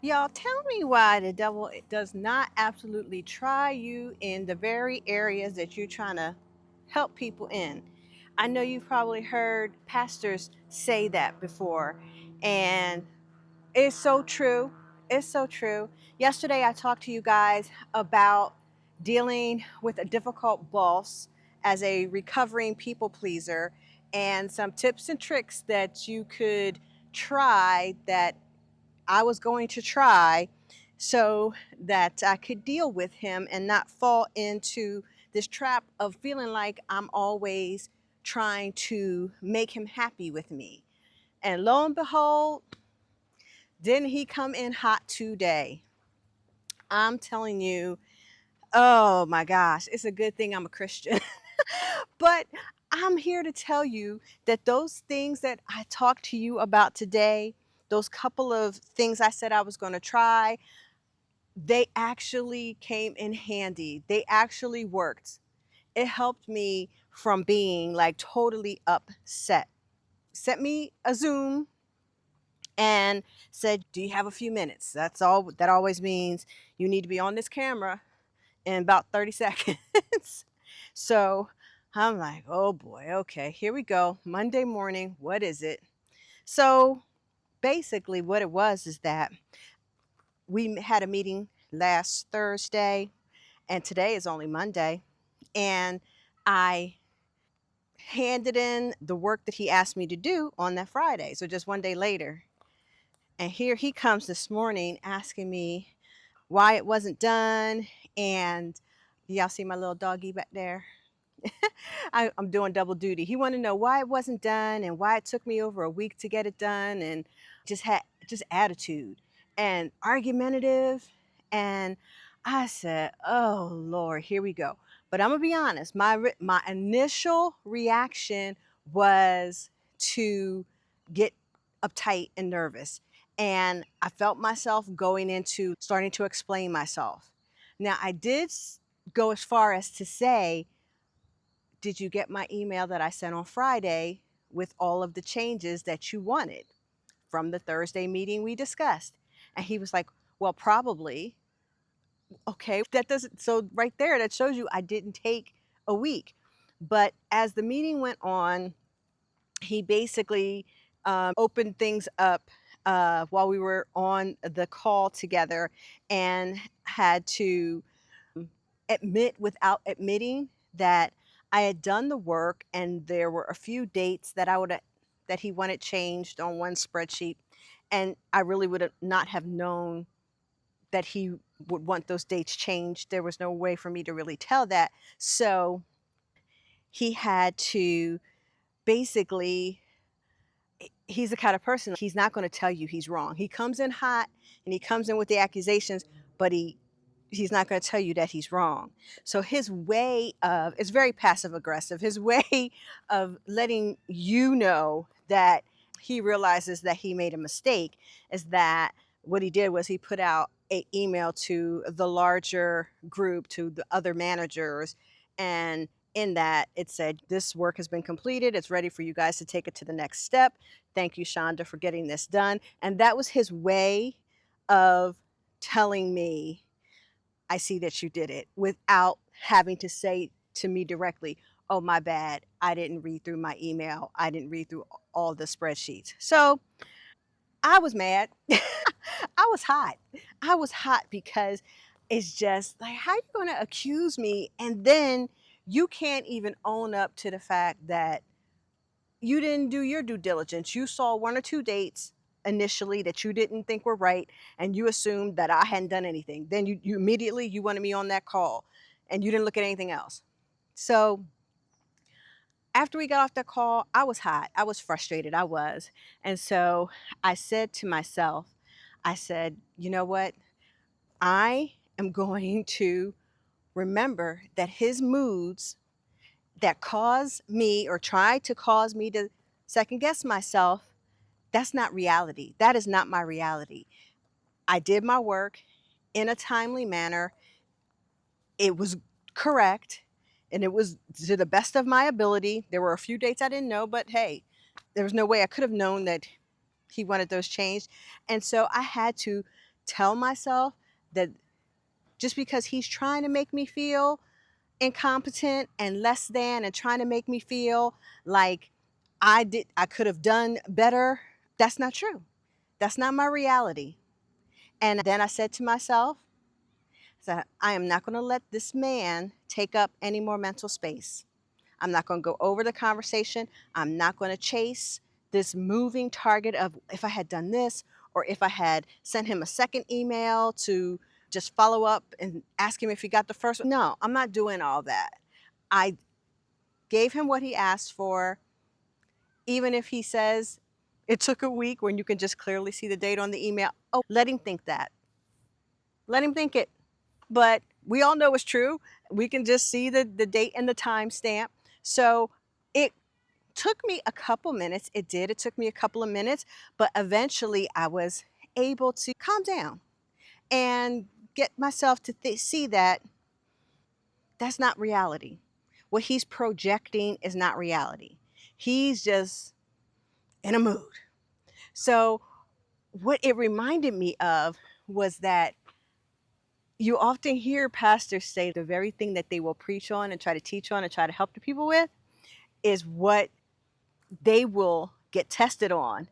Y'all, tell me why the devil does not absolutely try you in the very areas that you're trying to help people in. I know you've probably heard pastors say that before, and it's so true. It's so true. Yesterday, I talked to you guys about dealing with a difficult boss as a recovering people pleaser and some tips and tricks that you could try that I was going to try so that I could deal with him and not fall into this trap of feeling like I'm always trying to make him happy with me. And lo and behold, didn't he come in hot today? I'm telling you, oh my gosh, it's a good thing I'm a Christian. But I'm here to tell you that those things that I talked to you about today, those couple of things I said I was going to try, they actually came in handy. They actually worked. It helped me from being like totally upset. Sent me a Zoom and said, "Do you have a few minutes?" That's all that always means. You need to be on this camera in about 30 seconds. So I'm like, oh boy, okay, here we go. Monday morning, what is it? So basically, what it was is that we had a meeting last Thursday, and today is only Monday. And I handed in the work that he asked me to do on that Friday. So just one day later. And here he comes this morning asking me why it wasn't done. And y'all see my little doggy back there? I'm doing double duty. He wanted to know why it wasn't done and why it took me over a week to get it done, and just attitude and argumentative. And I said, "Oh Lord, here we go." But I'm gonna be honest. My initial reaction was to get uptight and nervous, and I felt myself going into starting to explain myself. Now I did go as far as to say, did you get my email that I sent on Friday with all of the changes that you wanted from the Thursday meeting we discussed? And he was like, well, probably. Okay, that doesn't, so right there, that shows you I didn't take a week. But as the meeting went on, he basically opened things up while we were on the call together and had to admit without admitting that I had done the work and there were a few dates that he wanted changed on one spreadsheet, and I really would have not have known that he would want those dates changed. There was no way for me to really tell that. So he had to basically, he's the kind of person, he's not going to tell you he's wrong. He comes in hot and he comes in with the accusations, but he's not going to tell you that he's wrong. So his way of, it's very passive aggressive. His way of letting you know that he realizes that he made a mistake is that what he did was he put out an email to the larger group, to the other managers, and in that it said, this work has been completed, it's ready for you guys to take it to the next step. Thank you, Shonda, for getting this done. And that was his way of telling me, I see that you did it, without having to say to me directly, oh, my bad, I didn't read through my email, I didn't read through all the spreadsheets. So I was mad. I was hot. I was hot because it's just like, how are you going to accuse me and then you can't even own up to the fact that you didn't do your due diligence. You saw one or two dates initially that you didn't think were right, and you assumed that I hadn't done anything. Then you immediately you wanted me on that call, and you didn't look at anything else. So after we got off the call, I was hot. I was frustrated. I was. And so I said to myself, I said, you know what? I am going to remember that his moods that cause me or try to cause me to second guess myself, that's not reality. That is not my reality. I did my work in a timely manner. It was correct and it was to the best of my ability. There were a few dates I didn't know, but hey, there was no way I could have known that he wanted those changed. And so I had to tell myself that just because he's trying to make me feel incompetent and less than and trying to make me feel like I could have done better, that's not true. That's not my reality. And then I said to myself, that I am not going to let this man take up any more mental space. I'm not going to go over the conversation. I'm not going to chase this moving target of if I had done this or if I had sent him a second email to just follow up and ask him if he got the first one. No, I'm not doing all that. I gave him what he asked for, even if he says it took a week when you can just clearly see the date on the email. Oh, let him think that. Let him think it. But we all know it's true. We can just see the date and the time stamp. So it took me a couple minutes. It did. It took me a couple of minutes, but eventually I was able to calm down and get myself to see that that's not reality. What he's projecting is not reality. He's just in a mood. So what it reminded me of was that you often hear pastors say the very thing that they will preach on and try to teach on and try to help the people with is what they will get tested on.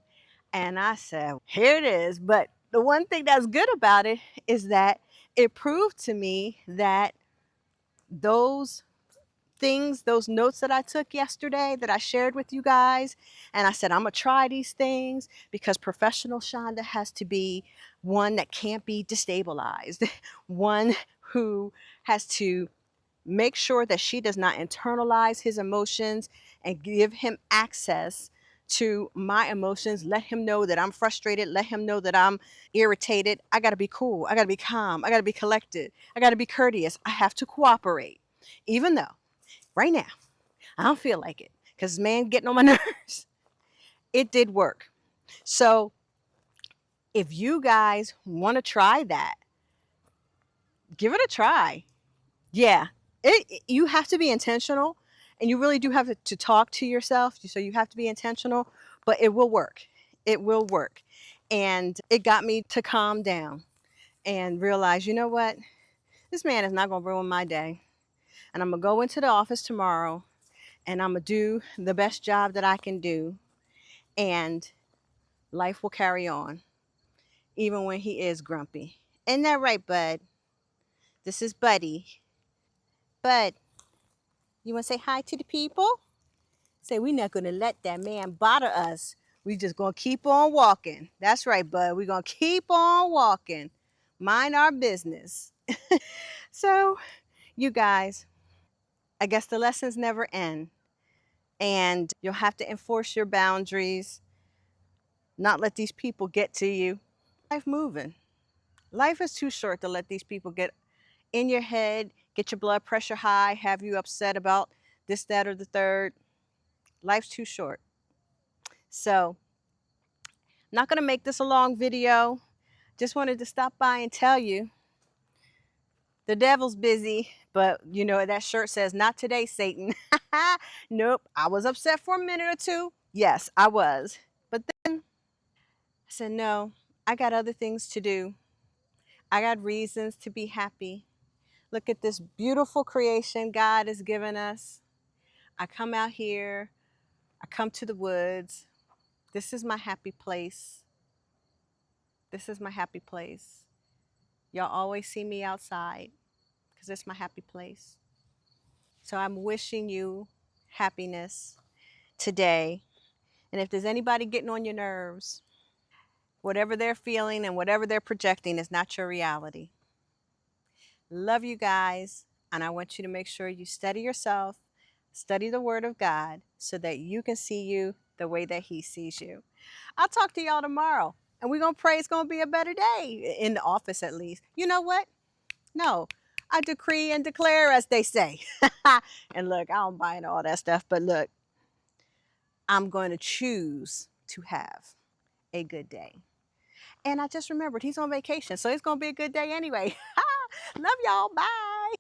And I said, here it is. But the one thing that's good about it is that it proved to me that those things, those notes that I took yesterday that I shared with you guys, and I said, I'm going to try these things because professional Shonda has to be one that can't be destabilized, one who has to make sure that she does not internalize his emotions and give him access to my emotions. Let him know that I'm frustrated. Let him know that I'm irritated. I got to be cool. I got to be calm. I got to be collected. I got to be courteous. I have to cooperate. Even though right now I don't feel like it because man getting on my nerves. It did work. So if you guys want to try that, give it a try. Yeah, you have to be intentional, and you really do have to talk to yourself. So you have to be intentional, but it will work. It will work. And it got me to calm down and realize, you know what? This man is not going to ruin my day. And I'm going to go into the office tomorrow and I'm going to do the best job that I can do. And life will carry on, even when he is grumpy. Isn't that right, Bud? This is Buddy. Bud, you want to say hi to the people? Say, we're not going to let that man bother us. We just going to keep on walking. That's right, Bud. We're going to keep on walking. Mind our business. So, you guys, I guess the lessons never end. And you'll have to enforce your boundaries, not let these people get to you. Life moving. Life is too short to let these people get in your head, get your blood pressure high, have you upset about this, that, or the third. Life's too short. So, not going to make this a long video. Just wanted to stop by and tell you the devil's busy, but you know, that shirt says, not today, Satan. Nope. I was upset for a minute or two. Yes, I was. But then I said, no, I got other things to do. I got reasons to be happy. Look at this beautiful creation God has given us. I come out here, I come to the woods. This is my happy place. This is my happy place. Y'all always see me outside because it's my happy place. So I'm wishing you happiness today. And if there's anybody getting on your nerves, whatever they're feeling and whatever they're projecting is not your reality. Love you guys. And I want you to make sure you study yourself, study the Word of God so that you can see you the way that He sees you. I'll talk to y'all tomorrow. And we're going to pray it's going to be a better day, in the office at least. You know what? No, I decree and declare, as they say. And look, I don't buy into all that stuff, but look, I'm going to choose to have a good day. And I just remembered he's on vacation, so it's going to be a good day anyway. Love y'all. Bye.